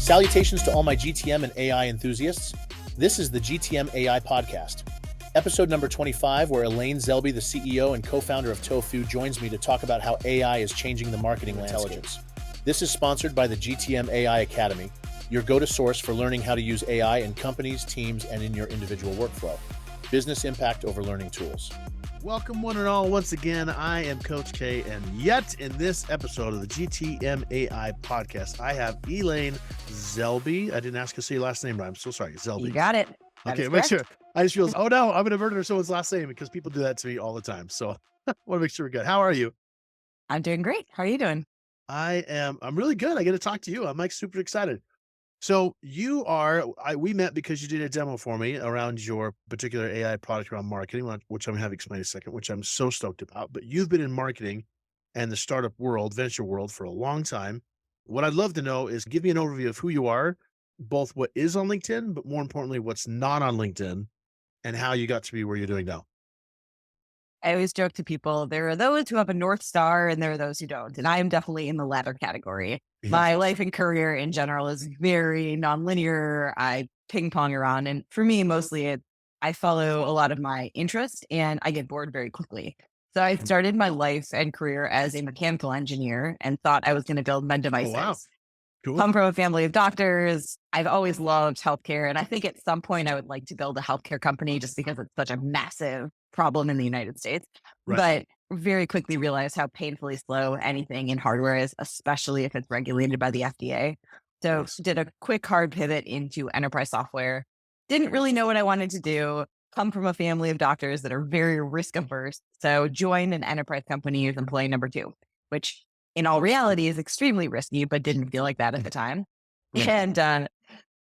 Salutations to all my GTM and AI enthusiasts. This is the GTM AI podcast, episode number 25, where Elaine Zelby, the CEO and co-founder of TOFU, joins me to talk about how AI is changing the marketing landscape. This is sponsored by the GTM AI Academy, your go-to source for learning how to use AI in companies, teams, and in your individual workflow. Business impact over learning tools. Welcome one and all. Once again, I am Coach K, and yet in this episode of the GTM AI podcast, I have Elaine Zelby. I didn't ask you to say your last name, but I'm so sorry. Zelby. You got it. Okay, make sure. I just realized, oh no, I'm going to murder someone's last name because people do that to me all the time. So I want to make sure we're good. How are you? I'm doing great. How are you doing? I'm really good. I get to talk to you. I'm like super excited. So we met because you did a demo for me around your particular AI product around marketing, which I'm going to have explained in a second, which I'm so stoked about. But you've been in marketing and the startup world, venture world for a long time. What I'd love to know is give me an overview of who you are, both what is on LinkedIn, but more importantly, what's not on LinkedIn and how you got to be where you're doing now. I always joke to people, there are those who have a North Star and there are those who don't. And I am definitely in the latter category. Yeah. My life and career in general is very nonlinear. I ping pong around. And for me, mostly I follow a lot of my interests and I get bored very quickly. So I started my life and career as a mechanical engineer and thought I was going to build med devices. Oh, wow. Cool. Come from a family of doctors. I've always loved healthcare. And I think at some point I would like to build a healthcare company just because it's such a massive problem in the United States. Right. But very quickly realized how painfully slow anything in hardware is, especially if it's regulated by the FDA. So Yes. did a quick hard pivot into enterprise software. Didn't really know what I wanted to do. Come from a family of doctors that are very risk averse. So joined an enterprise company as employee number 2, which in all reality is extremely risky, but didn't feel like that at the time. Right. And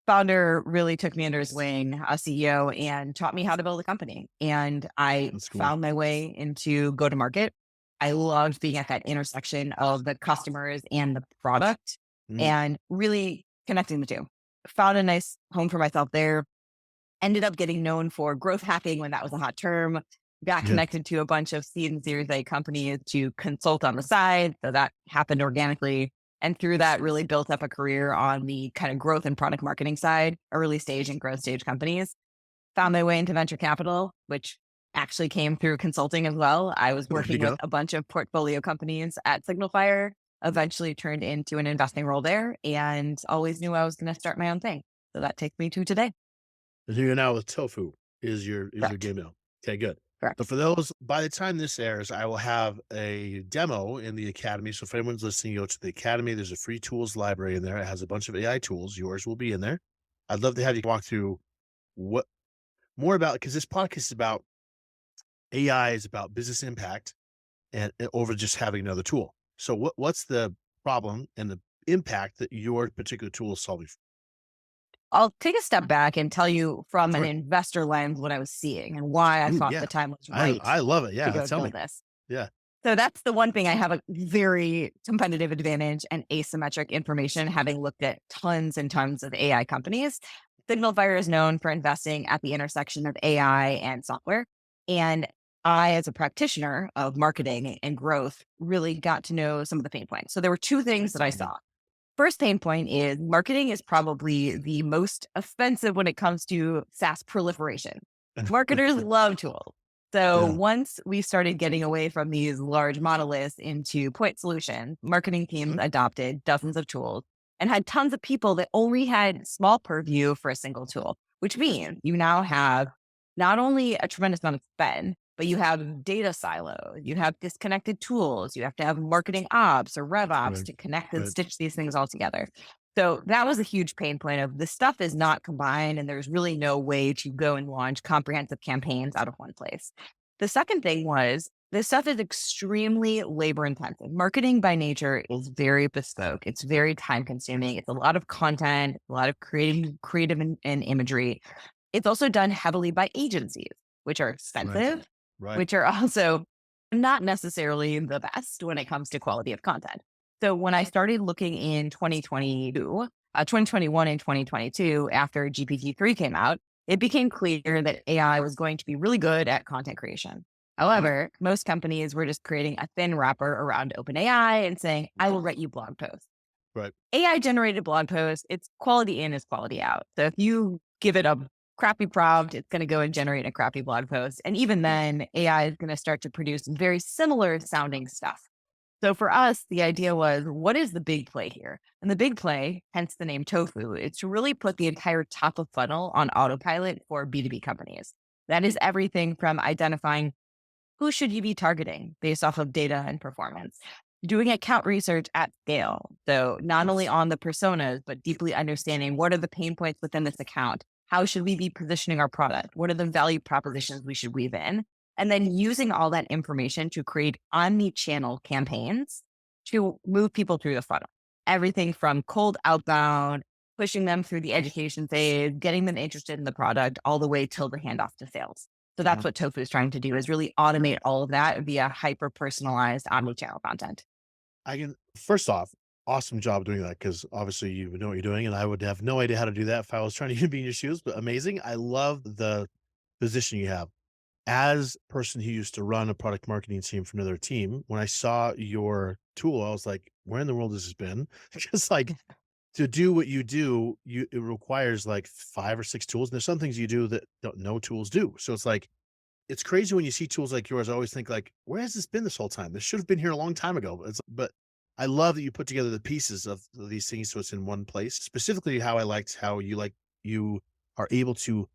founder really took me under his wing, a CEO, and taught me how to build a company. And I That's cool. found my way into go-to-market. I loved being at that intersection of the customers and the product and really connecting the two. Found a nice home for myself there. Ended up getting known for growth hacking when that was a hot term. Got connected to a bunch of seed and Series A companies to consult on the side. So that happened organically. And through that, really built up a career on the kind of growth and product marketing side, early stage and growth stage companies. Found my way into venture capital, which actually came through consulting as well. I was working with a bunch of portfolio companies at Signal Fire, eventually turned into an investing role there, and always knew I was going to start my own thing. So that takes me to today. And you're now with TOFU is your game now. Okay, good. Correct. So for those, by the time this airs, I will have a demo in the Academy. So if anyone's listening, go to the Academy. There's a free tools library in there. It has a bunch of AI tools. Yours will be in there. I'd love to have you walk through what more about, because this podcast is about AI, is about business impact and over just having another tool. So what's the problem and the impact that your particular tool is solving for? I'll take a step back and tell you from Sure. an investor lens what I was seeing and why I thought the time was right. I love it. Yeah. to go Tell me. build this. Yeah. So that's the one thing I have a very competitive advantage and asymmetric information, having looked at tons and tons of AI companies. Signal Fire is known for investing at the intersection of AI and software. And I, as a practitioner of marketing and growth, really got to know some of the pain points. So there were 2 things that I saw. First pain point is marketing is probably the most offensive when it comes to SaaS proliferation. Marketers love tools. So once we started getting away from these large monoliths into point solutions, marketing teams adopted dozens of tools and had tons of people that only had small purview for a single tool, which means you now have not only a tremendous amount of spend, but you have data silos, you have disconnected tools, you have to have marketing ops or rev ops to connect and stitch these things all together. So that was a huge pain point of the stuff is not combined and there's really no way to go and launch comprehensive campaigns out of one place. The second thing was this stuff is extremely labor intensive. Marketing by nature is very bespoke. It's very time consuming. It's a lot of content, a lot of creative and imagery. It's also done heavily by agencies, which are expensive, which are also not necessarily the best when it comes to quality of content. So when I started looking in 2021 and 2022, after GPT-3 came out, it became clear that AI was going to be really good at content creation. However, most companies were just creating a thin wrapper around OpenAI and saying, I will write you blog posts. Right. AI generated blog posts, it's quality in is quality out. So if you give it a crappy prompt, it's going to go and generate a crappy blog post. And even then, AI is going to start to produce very similar sounding stuff. So for us, the idea was, what is the big play here? And the big play, hence the name TOFU, it's to really put the entire top of funnel on autopilot for B2B companies. That is everything from identifying who should you be targeting based off of data and performance, doing account research at scale. So not only on the personas, but deeply understanding what are the pain points within this account? How should we be positioning our product? What are the value propositions we should weave in? And then using all that information to create omni-channel campaigns to move people through the funnel. Everything from cold outbound, pushing them through the education phase, getting them interested in the product, all the way till the handoff to sales. So that's what TOFU is trying to do, is really automate all of that via hyper-personalized omni-channel content. I can, first off, awesome job doing that, because obviously you know what you're doing, and I would have no idea how to do that if I was trying to even be in your shoes, but amazing. I love the position you have. As a person who used to run a product marketing team for another team, when I saw your tool, I was like, where in the world has this been? Because like to do what you do, it requires like 5 or 6 tools. And there's some things you do that no tools do. So it's like, it's crazy when you see tools like yours. I always think like, where has this been this whole time? This should have been here a long time ago. But I love that you put together the pieces of these things so it's in one place. Specifically, how I liked how you are able to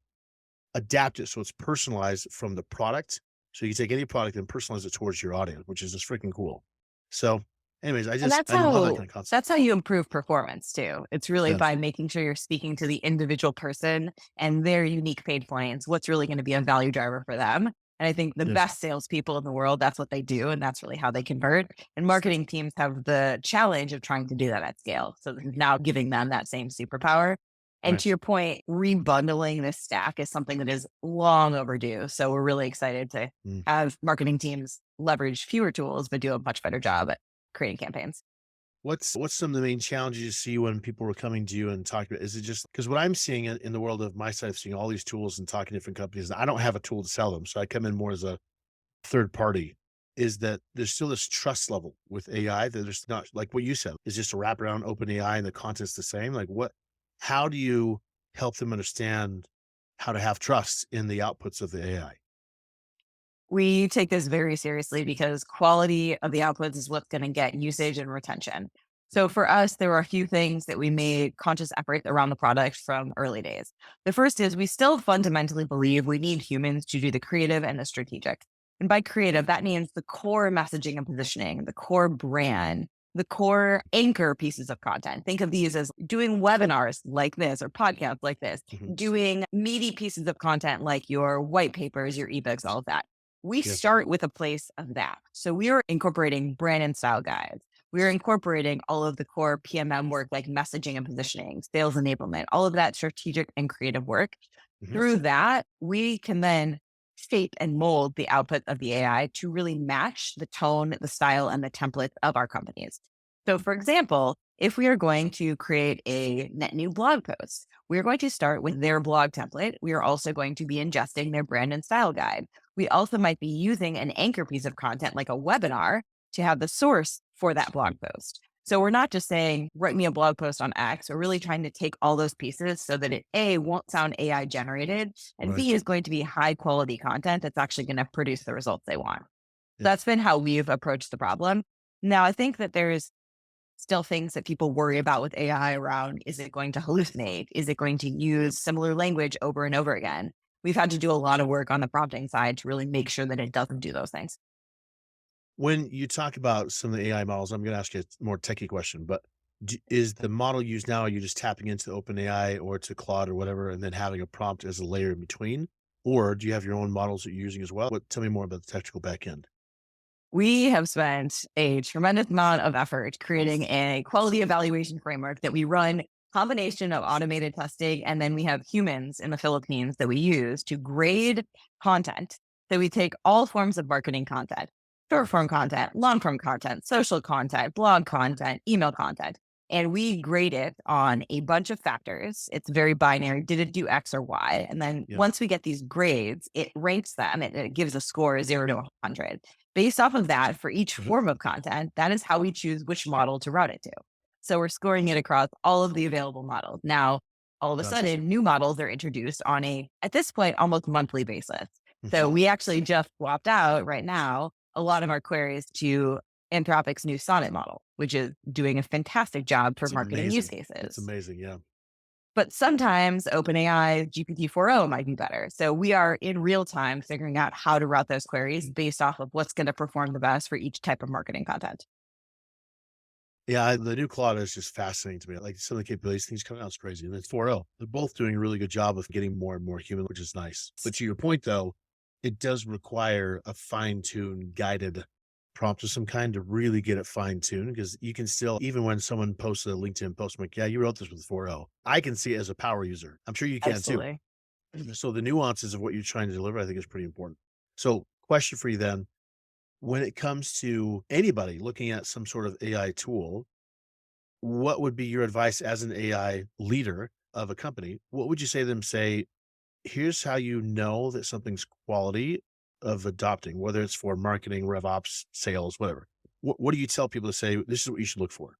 adapt it so it's personalized from the product. So you can take any product and personalize it towards your audience, which is just freaking cool. So, anyways, And I love that kind of concept. that's how you improve performance too. It's really Yes. by making sure you're speaking to the individual person and their unique pain points, what's really going to be a value driver for them. And I think the Yes. best salespeople in the world, that's what they do. And that's really how they convert. And marketing teams have the challenge of trying to do that at scale. So this is now giving them that same superpower. And Right. to your point, rebundling this stack is something that is long overdue. So we're really excited to Mm. have marketing teams leverage fewer tools, but do a much better job at creating campaigns. What's some of the main challenges you see when people are coming to you and talking about? Is it just because what I'm seeing in the world of my side, seeing all these tools and talking to different companies, I don't have a tool to sell them, so I come in more as a third party. Is that there's still this trust level with AI that there's not, like what you said, is just a wraparound open AI and the content's the same. Like what? How do you help them understand how to have trust in the outputs of the AI? We take this very seriously because quality of the outputs is what's going to get usage and retention. So for us, there were a few things that we made conscious efforts around the product from early days. The first is we still fundamentally believe we need humans to do the creative and the strategic. And by creative, that means the core messaging and positioning, the core brand, the core anchor pieces of content. Think of these as doing webinars like this or podcasts like this, Mhm. doing meaty pieces of content like your white papers, your ebooks, all of that. We Yes. start with a place of that. So we are incorporating brand and style guides. We are incorporating all of the core PMM work like messaging and positioning, sales enablement, all of that strategic and creative work. Mhm. Through that, we can then shape and mold the output of the AI to really match the tone, the style, and the template of our companies. So, for example, if we are going to create a net new blog post, we're going to start with their blog template. We are also going to be ingesting their brand and style guide. We also might be using an anchor piece of content like a webinar to have the source for that blog post. So we're not just saying, write me a blog post on X. We're really trying to take all those pieces so that it A, won't sound AI generated, and Right. B, is going to be high quality content that's actually going to produce the results they want. Yeah. That's been how we've approached the problem. Now, I think that there's still things that people worry about with AI around, is it going to hallucinate? Is it going to use similar language over and over again? We've had to do a lot of work on the prompting side to really make sure that it doesn't do those things. When you talk about some of the AI models, I'm going to ask you a more techie question, but is the model used now? Are you just tapping into OpenAI or to Claude or whatever, and then having a prompt as a layer in between? Or do you have your own models that you're using as well? Tell me more about the technical back end. We have spent a tremendous amount of effort creating a quality evaluation framework that we run combination of automated testing. And then we have humans in the Philippines that we use to grade content. So we take all forms of marketing content, short form content, long form content, social content, blog content, email content. And we grade it on a bunch of factors. It's very binary. Did it do X or Y? And then Yeah. once we get these grades, it ranks them and it gives a score 0 to 100. Based off of that, for each Mhm. form of content, that is how we choose which model to route it to. So we're scoring it across all of the available models. Now, all of a Gotcha. sudden, new models are introduced on at this point, almost monthly basis. Mhm. So we actually just swapped out right now a lot of our queries to Anthropic's new Sonnet model, which is doing a fantastic job for It's marketing use amazing. It's cases. amazing. Yeah. But sometimes OpenAI GPT-4o might be better. So we are in real time figuring out how to route those queries based off of what's going to perform the best for each type of marketing content. Yeah. The new Claude is just fascinating to me. Like some of the capabilities, things coming out is crazy. And it's 4.0. They're both doing a really good job of getting more and more human, which is nice. But to your point, though, it does require a fine-tuned, guided prompt of some kind to really get it fine-tuned because you can still, even when someone posts a LinkedIn post, I'm like, yeah, you wrote this with 4.0. I can see it as a power user. I'm sure you can too. Absolutely. So the nuances of what you're trying to deliver, I think is pretty important. So question for you then, when it comes to anybody looking at some sort of AI tool, what would be your advice as an AI leader of a company? What would you say to them? Say, here's how you know that something's quality of adopting, whether it's for marketing, rev ops, sales, whatever. What do you tell people to say, this is what you should look for?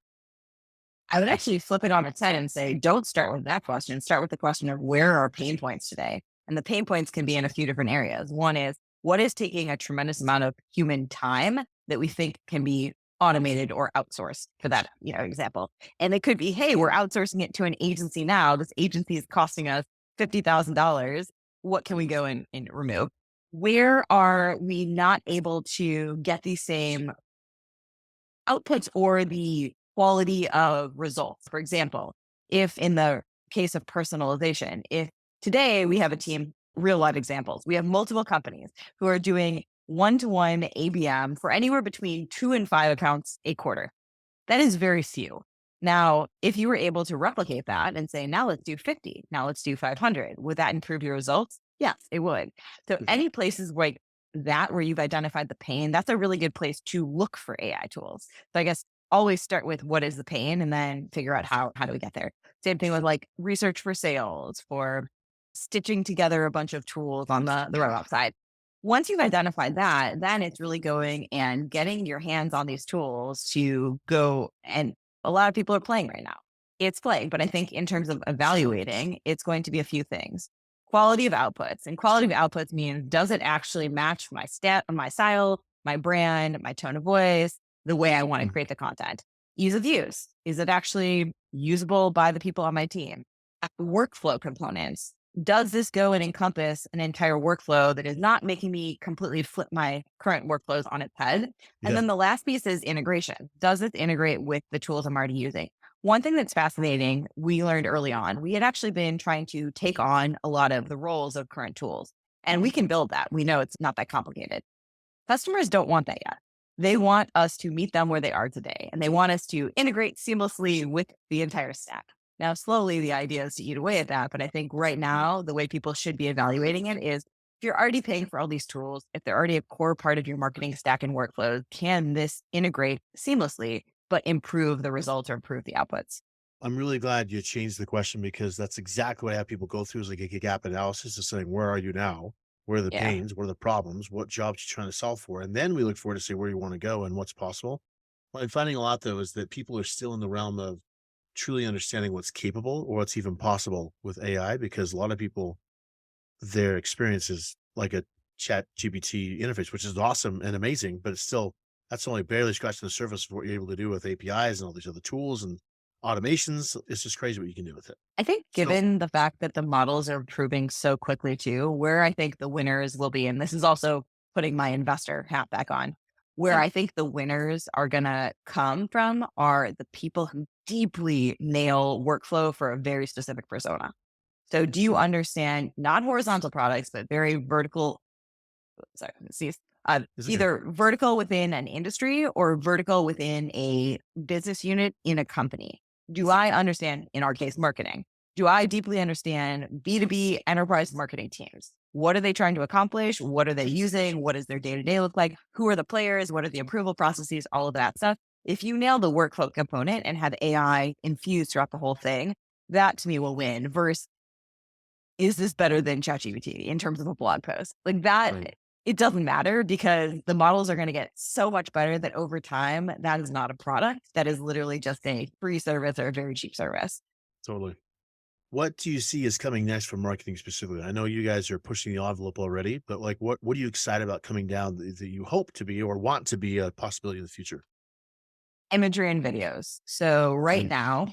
I would actually flip it on its head and say, don't start with that question. Start with the question of where are pain points today? And the pain points can be in a few different areas. One is what is taking a tremendous amount of human time that we think can be automated or outsourced for that, example. And it could be, hey, we're outsourcing it to an agency now. This agency is costing us $50,000. What can we go and remove? Where are we not able to get the same outputs or the quality of results? For example, if in the case of personalization, if today we have a team, real life examples, we have multiple companies who are doing one-to-one ABM for anywhere between 2 and 5 accounts a quarter. That is very few. Now, if you were able to replicate that and say, now let's do 50, now let's do 500, would that improve your results? Yes, it would. So Mhm. any places like that where you've identified the pain, that's a really good place to look for AI tools. So I guess always start with what is the pain and then figure out how do we get there. Same thing with like research for sales, for stitching together a bunch of tools on the RevOps side. Once you've identified that, then it's really going and getting your hands on these tools to go. And a lot of people are playing right now. It's playing, but I think in terms of evaluating, it's going to be a few things. Quality of outputs. And quality of outputs means does it actually match my style, my brand, my tone of voice, the way I want to create the content? Ease of use. Is it actually usable by the people on my team? Workflow components. Does this go and encompass an entire workflow that is not making me completely flip my current workflows on its head? And Yeah. then the last piece is integration. Does this integrate with the tools I'm already using? One thing that's fascinating, we learned early on, we had actually been trying to take on a lot of the roles of current tools, and we can build that. We know it's not that complicated. Customers don't want that yet. They want us to meet them where they are today, and they want us to integrate seamlessly with the entire stack. Now, slowly, the idea is to eat away at that. But I think right now, the way people should be evaluating it is if you're already paying for all these tools, if they're already a core part of your marketing stack and workflows, can this integrate seamlessly, but improve the results or improve the outputs? I'm really glad you changed the question because that's exactly what I have people go through is like a gap analysis of saying, where are you now? Where are the Yeah. pains? What are the problems? What jobs you trying to solve for? And then we look forward to see where you want to go and what's possible. What I'm finding a lot though is that people are still in the realm of truly understanding what's capable or what's even possible with AI because a lot of people, their experience is like a chat GPT interface, which is awesome and amazing, but it's still, that's only barely scratching the surface of what you're able to do with APIs and all these other tools and automations. It's just crazy what you can do with it. I think So, given the fact that the models are improving so quickly too, where I think the winners will be, and this is also putting my investor hat back on, where I think the winners are going to come from are the people who deeply nail workflow for a very specific persona. So do you understand not horizontal products, but very vertical, sorry, excuse, it's okay. either vertical within an industry or vertical within a business unit in a company? Do I understand, in our case, marketing? Do I deeply understand B2B enterprise marketing teams? What are they trying to accomplish? What are they using? What does their day to day look like? Who are the players? What are the approval processes? All of that stuff If you nail the workflow component and have AI infused throughout the whole thing, that to me will win versus is this better than ChatGPT in terms of a blog post? Like that, Right. it doesn't matter because the models are going to get so much better that over time, that is not a product. That is literally just a free service or a very cheap service. Totally. What do you see is coming next for marketing specifically? I know you guys are pushing the envelope already, but like what are you excited about coming down that you hope to be or want to be a possibility in the future? Imagery and videos. So right Mm, now,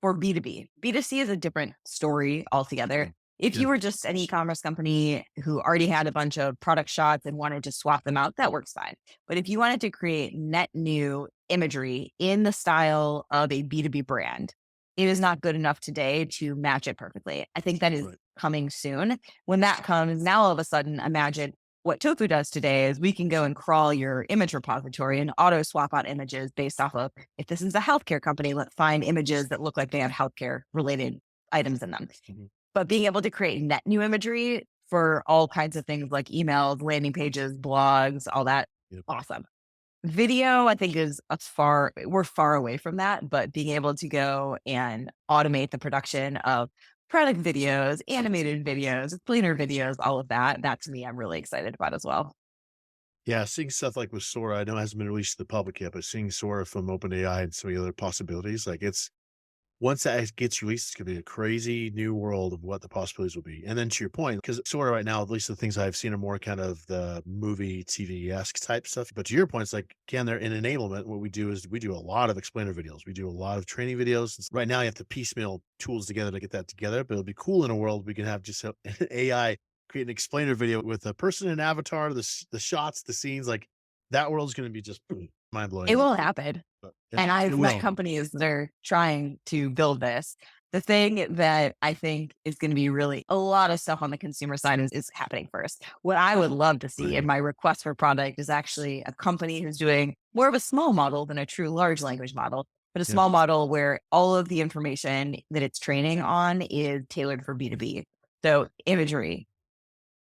for B2B. B2C is a different story altogether. mm. If Yeah. you were just an e-commerce company who already had a bunch of product shots and wanted to swap them out, that works fine. But if you wanted to create net new imagery in the style of a B2B brand, it is not good enough today to match it perfectly. I think that is Right. coming soon. When that comes, now all of a sudden, imagine what Tofu does today is we can go and crawl your image repository and auto swap out images based off of if this is a healthcare company, let's find images that look like they have healthcare related items in them. Mhm. But being able to create net new imagery for all kinds of things like emails, landing pages, blogs, all that, Yep. awesome. Video, I think we're far away from that, but being able to go and automate the production of product videos, animated videos, explainer videos, all of that, that to me, I'm really excited about as well. Yeah, seeing stuff like with Sora, I know it hasn't been released to the public yet, but seeing Sora from OpenAI and some of the other possibilities, like it's once that gets released, it's gonna be a crazy new world of what the possibilities will be. And then to your point, because Sora right now, at least the things I've seen are more kind of the movie TV-esque type stuff. But to your point, it's like, can there in enablement, what we do is we do a lot of explainer videos. We do a lot of training videos. Right now, you have to piecemeal tools together to get that together. But it'll be cool in a world we can have just an AI create an explainer video with a person and avatar, the shots, the scenes, like that world's gonna be just mind It blowing. will happen. But And it I've met will. companies that are trying to build this. The thing that I think is going to be really a lot of stuff on the consumer side is happening first. What I would love to see in Right. my request for product is actually a company who's doing more of a small model than a true large language model, but a Yeah. small model where all of the information that it's training on is tailored for B2B. So imagery,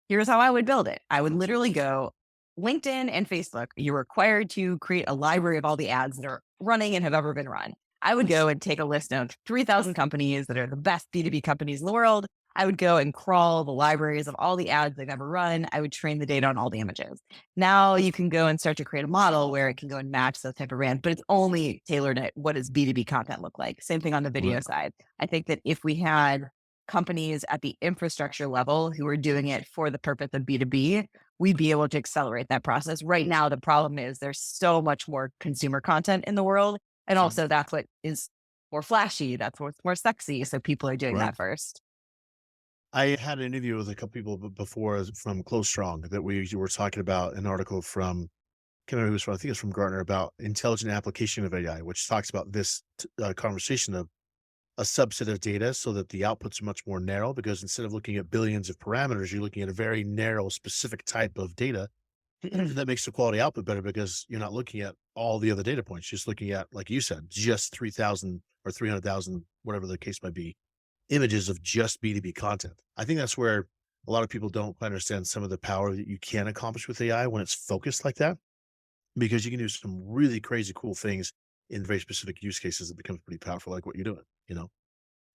here's how I would build it. I would literally go LinkedIn and Facebook. You're required to create a library of all the ads that are running and have ever been run. I would go and take a list of 3,000 companies that are the best B2B companies in the world. I would go and crawl the libraries of all the ads they've ever run. I would train the data on all the images. Now you can go and start to create a model where it can go and match those type of brands, but it's only tailored at what does B2B content look like. Same thing on the video Right. side. I think that if we had companies at the infrastructure level who are doing it for the purpose of B2B, we'd be able to accelerate that process. Right now, the problem is there's so much more consumer content in the world. And Mhm. also, that's what is more flashy, that's what's more sexy. So people are doing Right. that first. I had an interview with a couple people before from Close Strong that we were talking about an article from, can't remember who it was from, I think it's from Gartner about intelligent application of AI, which talks about this conversation of a subset of data so that the outputs are much more narrow because instead of looking at billions of parameters, you're looking at a very narrow, specific type of data that makes the quality output better because you're not looking at all the other data points, just looking at, like you said, just 3,000 or 300,000, whatever the case might be, images of just B2B content. I think that's where a lot of people don't quite understand some of the power that you can accomplish with AI when it's focused like that, because you can do some really crazy cool things in very specific use cases that becomes pretty powerful, like what you're doing, you know?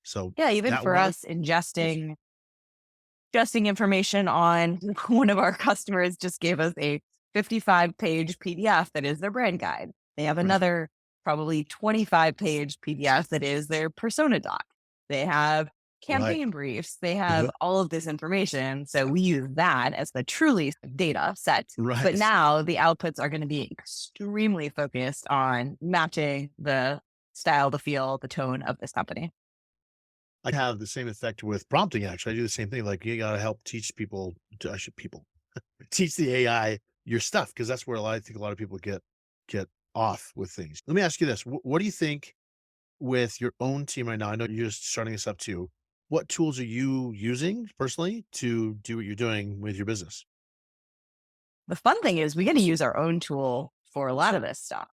So Yeah, even that for world, us ingesting information on one of our customers just gave us a 55-page PDF that is their brand guide. They have right, another probably 25-page PDF that is their persona doc. They have right, campaign briefs. They have uh all of this information. So we use that as the truly data set. But right. now the outputs are going to be extremely focused on matching the style, the feel, the tone of this company. I have the same effect with prompting, actually. I do the same thing. Like, you gotta help teach people to, I should people teach the AI your stuff because that's where I think a lot of people get off with things. Let me ask you this: what do you think with your own team right now? I know you're just starting this up too. What tools are you using personally to do what you're doing with your business? The fun thing is we get to use our own tool for a lot of this stuff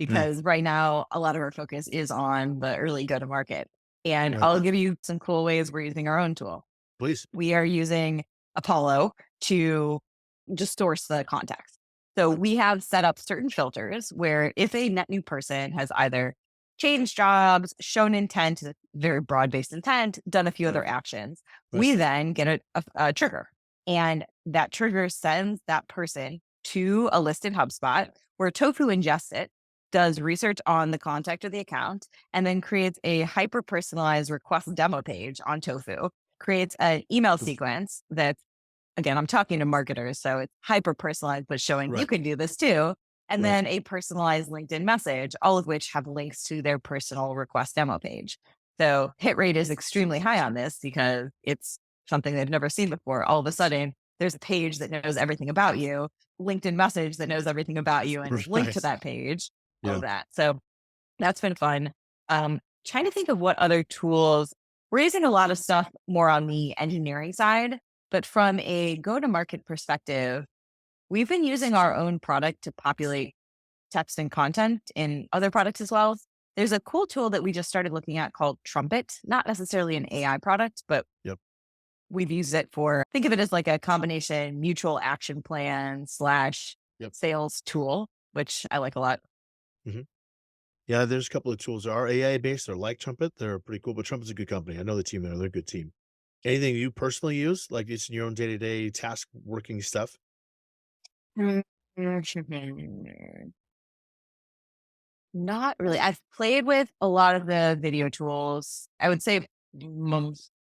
Yeah, because right now a lot of our focus is on the early go to market. And right. I'll give you some cool ways we're using our own tool. Please. We are using Apollo to just source the contacts. So we have set up certain filters where if a net new person has either changed jobs, shown intent, very broad based intent, done a few other actions, Right. we then get a trigger. And that trigger sends that person to a list in HubSpot where Tofu ingests it, does research on the contact of the account, and then creates a hyper personalized request demo page on Tofu, creates an email sequence that, again, I'm talking to marketers, so it's hyper personalized, but showing you Right. can do this too. And Right. then a personalized LinkedIn message, all of which have links to their personal request demo page. So hit rate is extremely high on this because it's something they've never seen before. All of a sudden, there's a page that knows everything about you, LinkedIn message that knows everything about you and is linked to Right. that page, all Yeah. of that. So that's been fun. Trying to think of what other tools. We're using a lot of stuff more on the engineering side, but from a go-to-market perspective, we've been using our own product to populate text and content in other products as well. There's a cool tool that we just started looking at called Trumpet, not necessarily an AI product, but Yep. we've used it for, think of it as like a combination mutual action plan slash Yep. sales tool, which I like a lot. hmm Yeah, there's a couple of tools that are AI based. They're like Trumpet. They're pretty cool, but Trumpet's a good company. I know the team there. They're a good team. Anything you personally use, like it's in your own day-to-day task working stuff? Not really. I've played with a lot of the video tools. I would say most,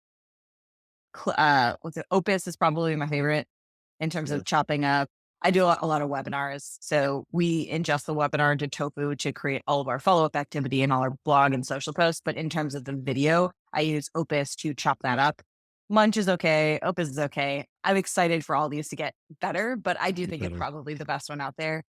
what's it? Opus is probably my favorite in terms Yeah. of chopping up. I do a lot of webinars. So we ingest the webinar into Tofu to create all of our follow-up activity and all our blog and social posts. But in terms of the video, I use Opus to chop that up. Munch is okay. Opus is okay. I'm excited for all these to get better, but I do Get think it's better. probably the best one out there.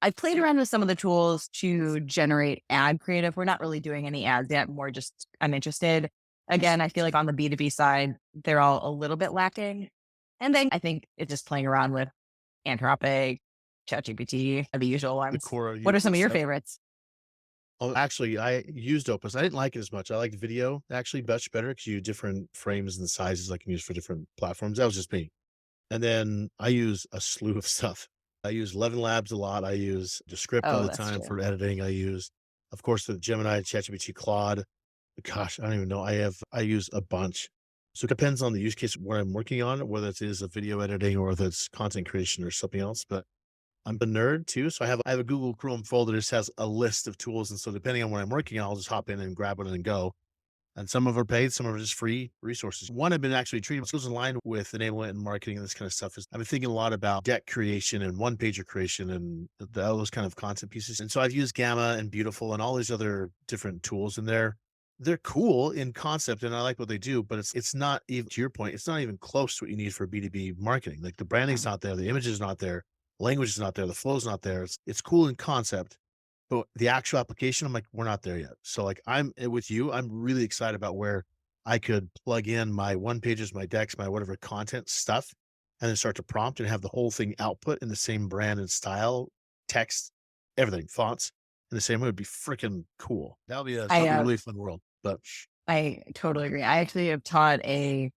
I've played around with some of the tools to generate ad creative. We're not really doing any ads yet, more just I'm interested. Again, I feel like on the B2B side, they're all a little bit lacking. And then I think it's just playing around with Anthropic, ChatGPT, the usual The ones. core What are some of your stuff. favorites? Oh, actually, I used Opus. I didn't like it as much. I liked video actually much better because you different frames and sizes I can use for different platforms. That was just me. And then I use a slew of stuff. I use Eleven Labs a lot. I use Descript all Oh, the that's time true. for editing. I use, of course, the Gemini, ChatGPT, Claude. Gosh, I don't even know. I use a bunch. So it depends on the use case what I'm working on, whether it is a video editing or whether it's content creation or something else. But I'm a nerd too, so I have a Google Chrome folder that just has a list of tools, and so depending on what I'm working on, I'll just hop in and grab it and go. And some of them are paid, some are just free resources. One I've been actually treating, which goes in line with enablement and marketing and this kind of stuff, is I've been thinking a lot about deck creation and one pager creation and all those kind of content pieces. And so I've used Gamma and Beautiful and all these other different tools, and they're cool in concept, and I like what they do, but it's not even to your point, it's not even close to what you need for B2B marketing. Like the branding's not there, the image is not there, language is not there, the flow's not there. It's cool in concept, but the actual application, I'm like, we're not there yet. So like with you, I'm really excited about where I could plug in my one pages, my decks, my whatever content stuff, and then start to prompt and have the whole thing output in the same brand and style, text, everything, fonts in the same way would be freaking cool. I That'll be a really fun world. But I totally agree. I actually have taught a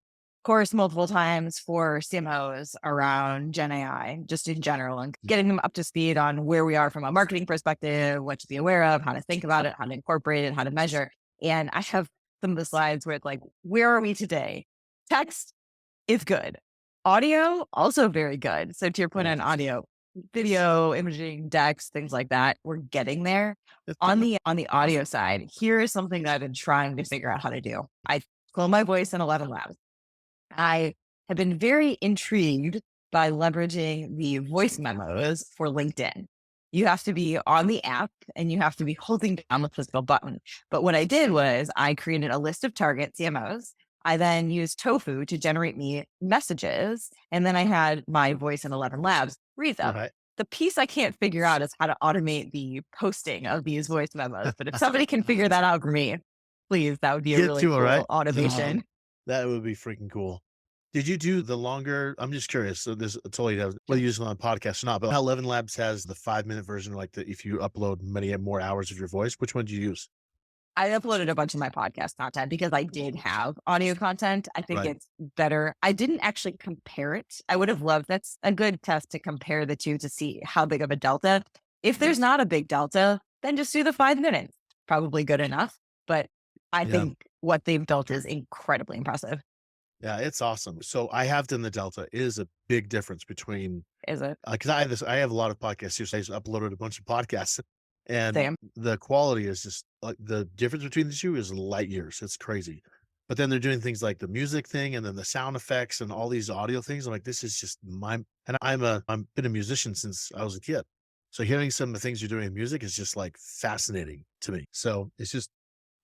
course multiple times for CMOs around Gen AI, just in general, and getting them up to speed on where we are from a marketing perspective, what to be aware of, how to think about it, how to incorporate it, how to measure. And I have some of the slides where it's like, where are we today? Text is good. Audio, also very good. So to your point yeah, on audio, video, imaging, decks, things like that, we're getting there. it's On good. the audio side, here is something that I've been trying to figure out how to do. I clone my voice in 11 Labs. I have been very intrigued by leveraging the voice memos for LinkedIn. You have to be on the app and you have to be holding down the physical button. But what I did was I created a list of target CMOs. I then used Tofu to generate me messages. And then I had my voice in 11 Labs read them. Right. The piece I can't figure out is how to automate the posting of these voice memos. But if somebody can figure that out for me, please, that would be a Get really to it, cool right? automation. That would be freaking cool. Did you do the longer? I'm just curious. So this totally does whether you use it on a podcast or not, but how 11 Labs has the 5-minute version, like if you upload many more hours of your voice, which one do you use? I uploaded a bunch of my podcast content because I did have audio content. I think Right. it's better. I didn't actually compare it. I would have loved, that's a good test to compare the two to see how big of a delta. If there's not a big delta, then just do the 5 minutes. Probably good enough. But I Yeah. think what they've built is incredibly impressive. Yeah, it's awesome. So I have done the Delta. It is a big difference between Is it? because I have a lot of podcasts too. So I just uploaded a bunch of podcasts, and Same. the quality is just like the difference between the two is light years. It's crazy. But then they're doing things like the music thing and then the sound effects and all these audio things. I'm like, this is just my and I'm been a musician since I was a kid. So hearing some of the things you're doing in music is just like fascinating to me. So it's just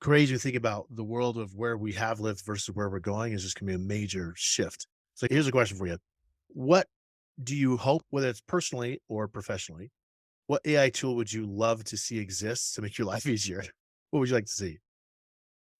crazy to think about the world of where we have lived versus where we're going is just going to be a major shift. So here's a question for you. What do you hope, whether it's personally or professionally, what AI tool would you love to see exist to make your life easier? What would you like to see?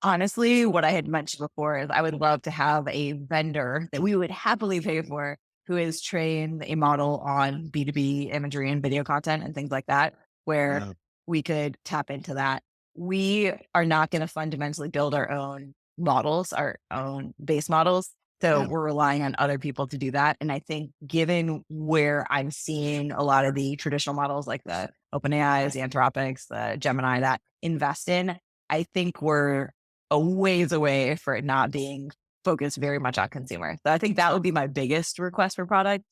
Honestly, what I had mentioned before is I would love to have a vendor that we would happily pay for who is trained a model on B2B imagery and video content and things like that, where Yeah. we could tap into that. We are not going to fundamentally build our own models, our own base models. So Yeah. we're relying on other people to do that. And I think given where I'm seeing a lot of the traditional models like the OpenAIs, the Anthropics, the Gemini that invest in, I think we're a ways away for it not being focused very much on consumer. So I think that would be my biggest request for product.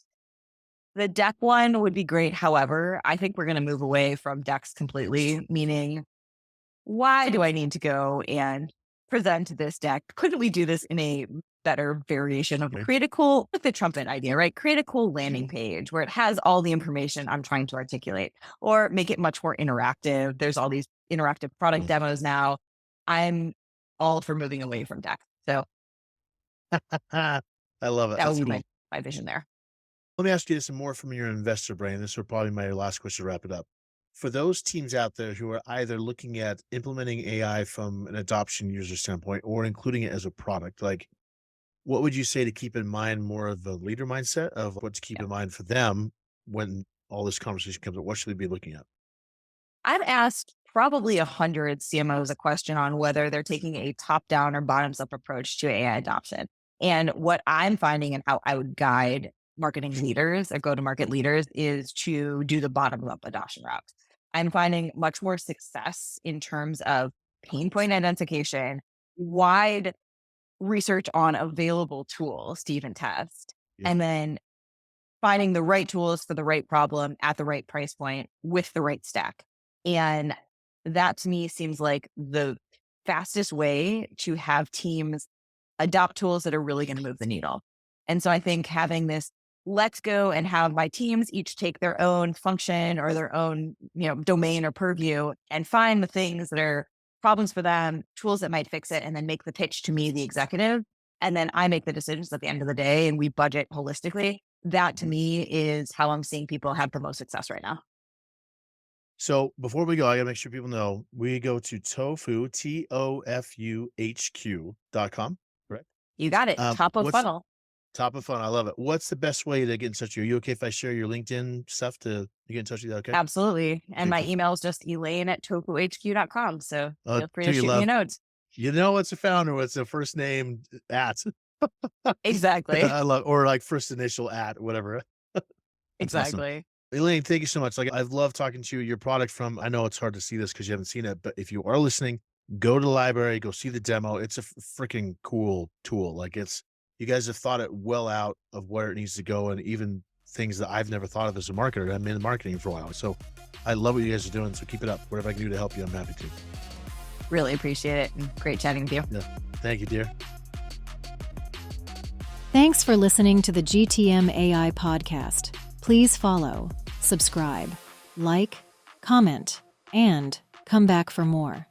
The deck one would be great. However, I think we're going to move away from decks completely, meaning why do I need to go and present this deck? Couldn't we do this in a better variation of Okay. create a cool, like the trumpet idea, right? Create a cool landing page where it has all the information I'm trying to articulate, or make it much more interactive. There's all these interactive product demos now. I'm all for moving away from decks. So I love it. that would That's be cool. my vision there. Let me ask you some more from your investor brain. This will probably be my last question to wrap it up. For those teams out there who are either looking at implementing AI from an adoption user standpoint or including it as a product, like what would you say to keep in mind more of the leader mindset of what to keep Yeah. in mind for them when all this conversation comes up? What should they be looking at? I've asked probably 100 CMOs a question on whether they're taking a top down or bottoms up approach to AI adoption. And what I'm finding and how I would guide marketing leaders or go to market leaders is to do the bottom up adoption route. I'm finding much more success in terms of pain point identification, wide research on available tools to even test, Yeah. and then finding the right tools for the right problem at the right price point with the right stack. And that to me seems like the fastest way to have teams adopt tools that are really going to move the needle. And so I think having this let's go and have my teams each take their own function or their own, domain or purview and find the things that are problems for them, tools that might fix it, and then make the pitch to me, the executive. And then I make the decisions at the end of the day and we budget holistically. That to me is how I'm seeing people have the most success right now. So before we go, I gotta make sure people know we go to TOFU, TOFUHQ.com, correct? You got it. Top of What's funnel. top of fun? I love it. What's the best way to get in touch with you? Are you okay if I share your LinkedIn stuff to get in touch with you? Okay. Absolutely. And Okay, my cool. email is just elaine@tofuhq.com. So feel free to You shoot me a love, note. you know, it's a founder. What's the first name at? Exactly. I love, or like first initial at whatever. That's awesome. Exactly. Elaine, thank you so much. Like I've loved talking to you. Your product from, I know it's hard to see this because you haven't seen it, but if you are listening, go to the library, go see the demo. It's a freaking cool tool. Like you guys have thought it well out of where it needs to go and even things that I've never thought of as a marketer. I'm in marketing for a while. So I love what you guys are doing. So keep it up. Whatever I can do to help you, I'm happy to. Really appreciate it. And great chatting with you. Yeah. Thank you, dear. Thanks for listening to the GTM AI podcast. Please follow, subscribe, like, comment, and come back for more.